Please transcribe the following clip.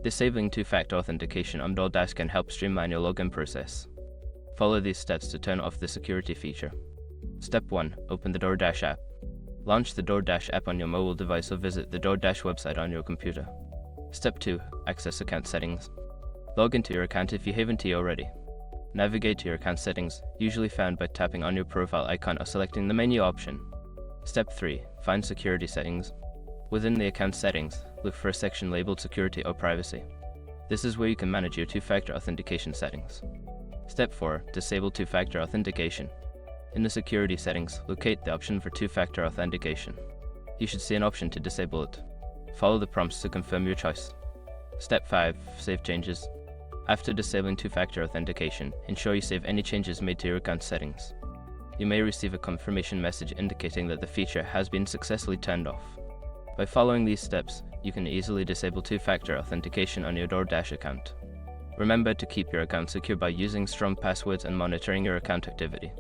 Disabling two-factor authentication on DoorDash can help streamline your login process. Follow these steps to turn off the security feature. Step 1. Open the DoorDash app. Launch the DoorDash app on your mobile device or visit the DoorDash website on your computer. Step 2. Access account settings. Log into your account if you haven't already. Navigate to your account settings, usually found by tapping on your profile icon or selecting the menu option. Step 3. Find security settings. Within the account settings, look for a section labeled Security or Privacy. This is where you can manage your two-factor authentication settings. Step 4. Disable two-factor authentication. In the security settings, locate the option for two-factor authentication. You should see an option to disable it. Follow the prompts to confirm your choice. Step 5. Save changes. After disabling two-factor authentication, ensure you save any changes made to your account settings. You may receive a confirmation message indicating that the feature has been successfully turned off. By following these steps, you can easily disable two-factor authentication on your DoorDash account. Remember to keep your account secure by using strong passwords and monitoring your account activity.